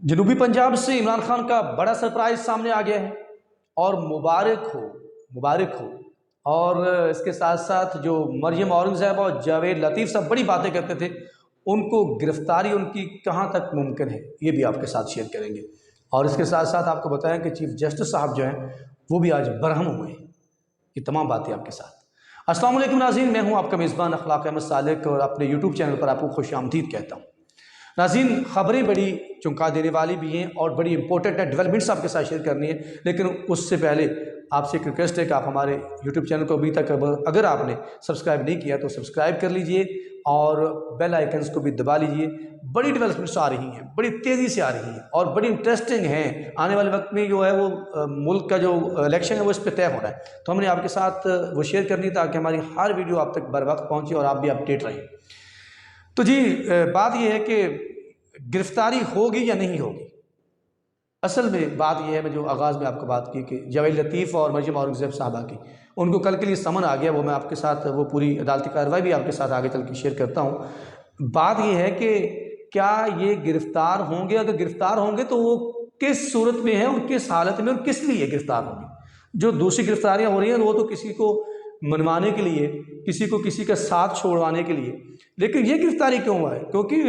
जनूबी पंजाब से इमरान खान का बड़ा सरप्राइज सामने आ गया है और मुबारक हो। और इसके साथ साथ जो मरियम औरंगज़ेब और जावेद लतीफ़ सब बड़ी बातें करते थे, उनको गिरफ्तारी उनकी कहाँ तक मुमकिन है, ये भी आपके साथ शेयर करेंगे। और इसके साथ साथ आपको बताएं कि चीफ जस्टिस साहब जो हैं वो भी आज बरहम हुए हैं। ये तमाम बातें आपके साथ। अस्सलाम वालेकुम नाज़रीन, मैं हूँ आपका मेज़बान अखलाक अहमद सालिक और अपने यूट्यूब चैनल पर आपको खुशामदीद कहता हूँ। नाज़रीन, ख़बरें बड़ी चौंका देने वाली भी हैं और बड़ी इंपॉर्टेंट है, डेवलपमेंट्स आपके साथ शेयर करनी है। लेकिन उससे पहले आपसे एक रिक्वेस्ट है कि आप हमारे यूट्यूब चैनल को अभी तक अगर आपने सब्सक्राइब नहीं किया तो सब्सक्राइब कर लीजिए और बेल आइकन्स को भी दबा लीजिए। बड़ी डेवलपमेंट्स आ रही हैं, बड़ी तेज़ी से आ रही हैं और बड़ी इंटरेस्टिंग हैं। आने वाले वक्त में जो है वो मुल्क का जो इलेक्शन है वो इस पर तय होना है, तो हमने आपके साथ वो शेयर करनी ताकि हमारी हर वीडियो आप तक बर वक्त पहुँचे और आप भी अपडेट रहें। तो जी, बात यह है कि गिरफ्तारी होगी या नहीं होगी। असल में बात यह है, मैं जो आगाज़ में आपको बात की कि जावेद लतीफ़ और मरियम औरंगज़ेब साहबा की, उनको कल के लिए समन आ गया। वो मैं आपके साथ वो पूरी अदालती कार्रवाई भी आपके साथ आगे चल के शेयर करता हूँ। बात यह है कि क्या ये गिरफ़्तार होंगे, अगर गिरफ़्तार होंगे तो वो किस सूरत में है और किस हालत में और किस लिए गिरफ़्तार होंगे। जो दूसरी गिरफ्तारियाँ हो रही हैं वो तो किसी को मनवाने के लिए, किसी को किसी का साथ छोड़वाने के लिए, लेकिन ये गिरफ्तारी क्यों हुआ है? क्योंकि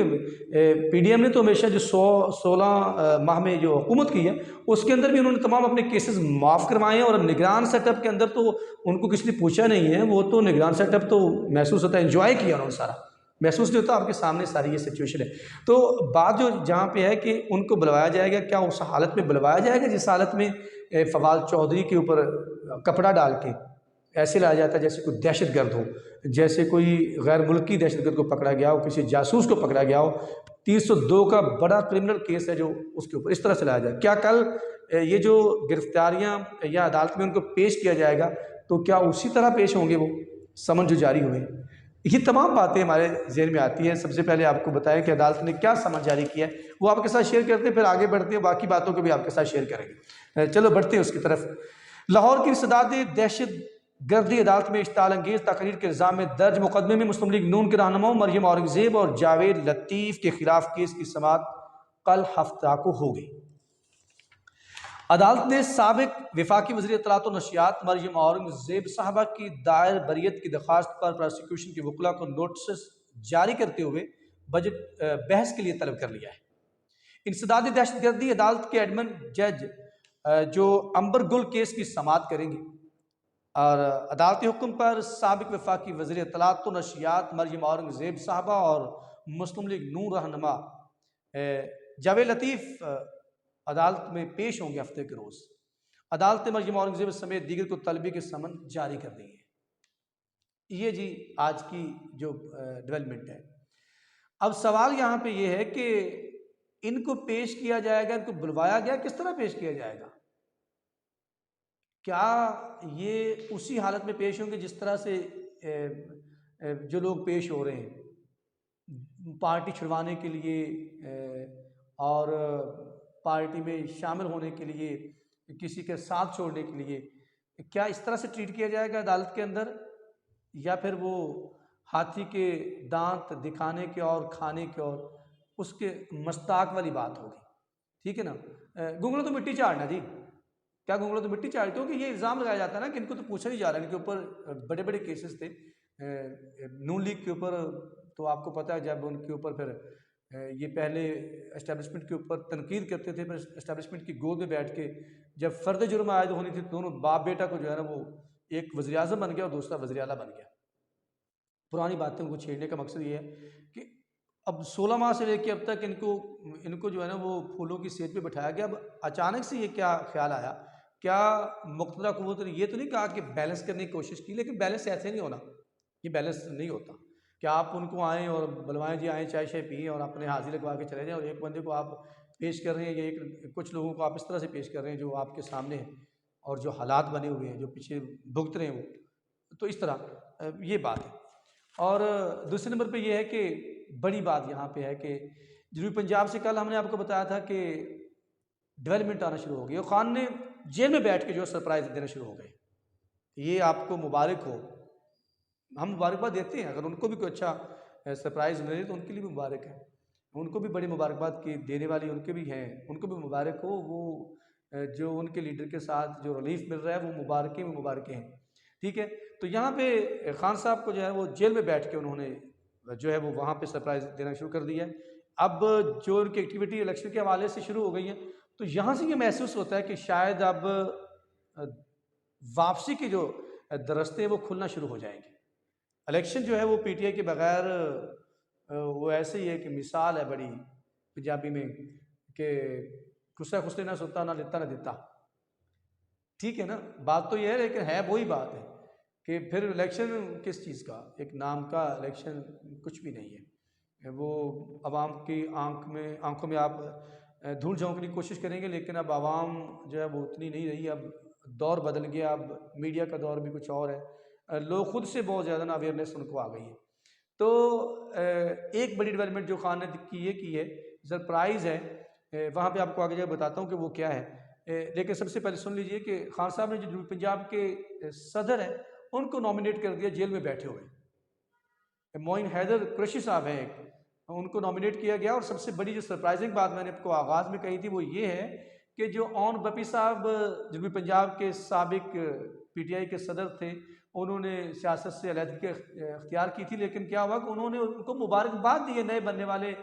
पीडीएम ने तो हमेशा जो 16 माह में जो हुकूमत की है उसके अंदर भी उन्होंने तमाम अपने केसेस माफ़ करवाए हैं और निगरान सेटअप के अंदर तो उनको किसी ने पूछा नहीं है। वो तो निगरान सेटअप तो महसूस होता है, एंजॉय किया उन्होंने सारा, महसूस नहीं होता। आपके सामने सारी ये सिचुएशन है। तो बात जो जहाँ पे है कि उनको बुलवाया जाएगा, क्या उस हालत में बुलवाया जाएगा जिस हालत में फवाद चौधरी के ऊपर कपड़ा डाल के ऐसे लाया जाता है जैसे कोई दहशतगर्द हो, जैसे कोई गैर मुल्की दहशतगर्द को पकड़ा गया हो, किसी जासूस को पकड़ा गया हो। 302 का बड़ा क्रिमिनल केस है जो उसके ऊपर इस तरह से लाया जाए। क्या कल ये जो गिरफ्तारियां या अदालत में उनको पेश किया जाएगा तो क्या उसी तरह पेश होंगे वो समन जो जारी हुए? ये तमाम बातें हमारे जहन में आती हैं। सबसे पहले आपको बताएं कि अदालत ने क्या समन जारी किया है, वो आपके साथ शेयर करते हैं, फिर आगे बढ़ते हैं, बाकी बातों को भी आपके साथ शेयर करेंगे। चलो बढ़ते हैं उसकी तरफ। लाहौर की सदात दहशत गर्दी अदालत में इश्ताल अंगेज तकरीर के इल्ज़ाम में दर्ज मुकदमे में मुस्लिम लीग नून के रहनुमाओं मरियम औरंगज़ेब और जावेद लतीफ़ के खिलाफ केस की समाअत कल हफ्ता को हो गई। अदालत ने साबिक वफाकी वज़ीर इत्तलात व नशियात मरियम औरंगज़ेब साहबा की दायर बरियत की दरख्वास्त पर प्रोसिक्यूशन के वकला को नोटिस जारी करते हुए बजट बहस के लिए तलब कर लिया है। इंसदाद दहशत गर्दी अदालत के एडमिन जज जो अंबर गुल केस की समाअत करेंगी और अदालती हुक्म पर साबिक वफाकी वज़ीर इत्तलात व नशियात मरियम औरंगज़ेब साहबा और मुस्लिम लीग नून रहनुमा जावेद लतीफ़ अदालत में पेश होंगे हफ्ते के रोज़। अदालत ने मरियम औरंगज़ेब समेत दीगर को तलबी के समन जारी कर दी है। ये जी आज की जो डेवलपमेंट है। अब सवाल यहाँ पे ये है कि इनको पेश किया जाएगा, इनको बुलवाया गया, किस तरह पेश किया जाएगा? क्या ये उसी हालत में पेश होंगे जिस तरह से जो लोग पेश हो रहे हैं पार्टी छुड़वाने के लिए और पार्टी में शामिल होने के लिए, किसी के साथ छोड़ने के लिए, क्या इस तरह से ट्रीट किया जाएगा अदालत के अंदर, या फिर वो हाथी के दांत दिखाने के और खाने के और उसके मस्ताक वाली बात होगी? ठीक है ना। गुंगलों तो मिट्टी चाटना जी, क्या घूंगड़ो तो मिट्टी चाटते हो? कि ये इल्ज़ाम लगाया जाता है ना कि इनको तो पूछा नहीं जा रहा है। इनके ऊपर बड़े बड़े केसेस थे नून लीग के ऊपर। तो आपको पता है जब उनके ऊपर फिर ये पहले एस्टेब्लिशमेंट के ऊपर तनकीद करते थे, फिर एस्टेब्लिशमेंट की गोद में बैठ के जब फ़र्द जुर्म आयद होनी थी दोनों बाप बेटा को जो है ना वो एक वज़ीर आज़म बन गया और दूसरा वज़ीर आला बन गया। पुरानी बातें को छेड़ने का मकसद ये है कि अब 16 माह से लेकर अब तक इनको जो है ना वो फूलों की सेज पे बिठाया गया। अब अचानक से ये क्या ख्याल आया? क्या मुक़्तदा क़ुव्वत ने ये तो नहीं कहा कि बैलेंस करने की कोशिश की, लेकिन बैलेंस ऐसे नहीं होना, ये बैलेंस नहीं होता कि आप उनको आएँ और बुलवाएँ, जी आएँ चाय शाय पिएँ और अपने हाज़िर लगवा के चले जाएँ, और एक बंदे को आप पेश कर रहे हैं, या एक कुछ लोगों को आप इस तरह से पेश कर रहे हैं जो आपके सामने है और जो हालात बने हुए हैं, जो पीछे भुगत रहे हैं वो। तो इस तरह ये बात है। और दूसरे नंबर पे ये है कि बड़ी बात यहाँ पे है कि जनूबी पंजाब से कल हमने आपको बताया था कि डेवलपमेंट आना शुरू हो गई और खान ने जेल में बैठ के जो सरप्राइज देना शुरू हो गए। ये आपको मुबारक हो, हम मुबारकबाद देते हैं। अगर उनको भी कोई अच्छा सरप्राइज़ मिले तो उनके लिए भी मुबारक है। उनको भी बड़ी मुबारकबाद की देने वाली उनके भी हैं, उनको भी मुबारक हो। वो जो उनके लीडर के साथ जो रिलीफ मिल रहा है वो मुबारकें में मुबारकें हैं। ठीक है, तो यहाँ पे खान साहब को जो है वो जेल में बैठ के उन्होंने जो है वो वहाँ पे सरप्राइज़ देना शुरू कर दिया है। अब जो उनकी एक्टिविटी इलेक्शन के हवाले से शुरू हो गई है, तो यहाँ से ये महसूस होता है कि शायद अब वापसी के जो दरस्ते हैं वो खुलना शुरू हो जाएंगे। इलेक्शन जो है वो पीटीआई के बगैर वो ऐसे ही है कि मिसाल है बड़ी पंजाबी में कि खुस्सा खुस्ते ना सुता ना लिता ना दिता। ठीक है ना, बात तो ये है, लेकिन है वही बात है कि फिर इलेक्शन किस चीज़ का, एक नाम का इलेक्शन कुछ भी नहीं है। वो आवाम की आंखों में आप धूल झोंकने की कोशिश करेंगे, लेकिन अब आवाम जो है वो उतनी नहीं रही। अब दौर बदल गया, अब मीडिया का दौर भी कुछ और है। लोग खुद से बहुत ज़्यादा ना अवेयरनेस उनको आ गई है। तो एक बड़ी डेवलपमेंट जो खान ने की है, सरप्राइज़ है, वहाँ पे आपको आगे जाकर बताता हूँ कि वो क्या है। लेकिन सबसे पहले सुन लीजिए कि खान साहब ने जो जनूबी पंजाब के सदर हैं उनको नॉमिनेट कर दिया, जेल में बैठे हुए मोइन हैदर कुरैशी साहब हैं एक, उनको नॉमिनेट किया गया। और सबसे बड़ी जो सरप्राइजिंग बात मैंने आपको आगाज़ में कही थी वो ये है कि जो ओन बपी साहब जनूबी पंजाब के साबिक पीटीआई के सदर थे, उन्होंने सियासत से अलहदगी अख्तियार की थी, लेकिन क्या हुआ कि उन्होंने उनको मुबारकबाद दी है नए बनने वाले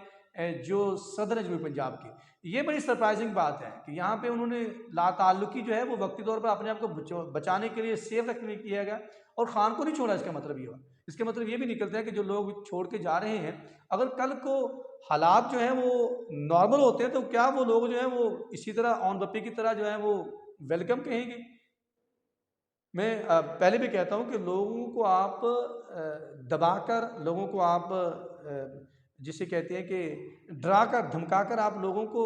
जो सदर है जनूबी पंजाब के। ये बड़ी सरप्राइजिंग बात है कि यहाँ पे उन्होंने लाताल्लुकी जो है वो वक्ती तौर पर अपने आप को बचाने के लिए सेफ रखने के किया गया, और खान को नहीं छोड़ा। इसका मतलब ये हुआ, इसके मतलब ये भी निकलता है कि जो लोग छोड़ के जा रहे हैं, अगर कल को हालात जो हैं वो नॉर्मल होते हैं तो क्या वो लोग जो हैं वो इसी तरह ऑन बप्पी की तरह जो है वो वेलकम कहेंगे। मैं पहले भी कहता हूँ कि लोगों को आप दबाकर, लोगों को आप जिसे कहते हैं कि डरा कर धमका कर आप लोगों को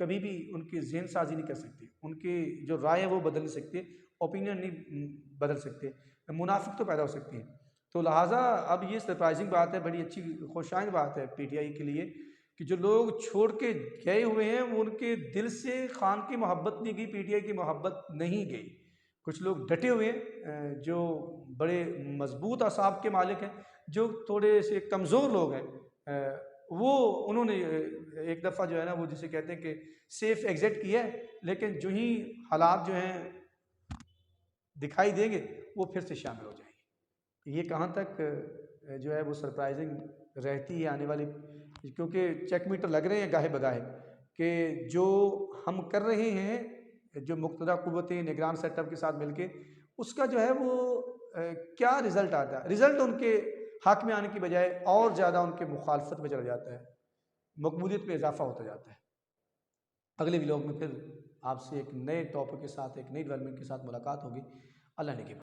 कभी भी उनकी ज़हन साजी नहीं कर सकते, उनकी जो राय है वो बदल नहीं सकते, ओपिनियन नहीं बदल सकते, मुनाफिक तो पैदा हो सकती है। तो लिहाजा अब ये सरप्राइजिंग बात है, बड़ी अच्छी खुशाइन बात है पीटीआई के लिए कि जो लोग छोड़ के गए हुए हैं वो उनके दिल से खान की मोहब्बत नहीं गई, पीटीआई की मोहब्बत नहीं गई। कुछ लोग डटे हुए हैं, जो बड़े मजबूत असाब के मालिक हैं, जो थोड़े से कमज़ोर लोग हैं, वो उन्होंने एक दफ़ा जो है ना वो जिसे कहते हैं कि सेफ एग्जिट किया है, लेकिन जो ही हालात जो हैं दिखाई देंगे वो फिर से शामिल हो जाएंगे। ये कहाँ तक जो है वो सरप्राइजिंग रहती है आने वाली, क्योंकि चेक मीटर लग रहे हैं गाहे बगाहे कि जो हम कर रहे हैं, जो मुक़्तदा क़ुव्वतें निगरान सेटअप के साथ मिलके, उसका जो है वो क्या रिज़ल्ट आता है। रिज़ल्ट उनके हक में आने की बजाय और ज़्यादा उनके मुखालफत में चला जाता है, मकबूलियत में इजाफा होता जाता है। अगले व्लॉग में फिर आपसे एक नए टॉपिक के साथ, एक नई डेवलपमेंट के साथ मुलाकात होगी। अल्लाह ने के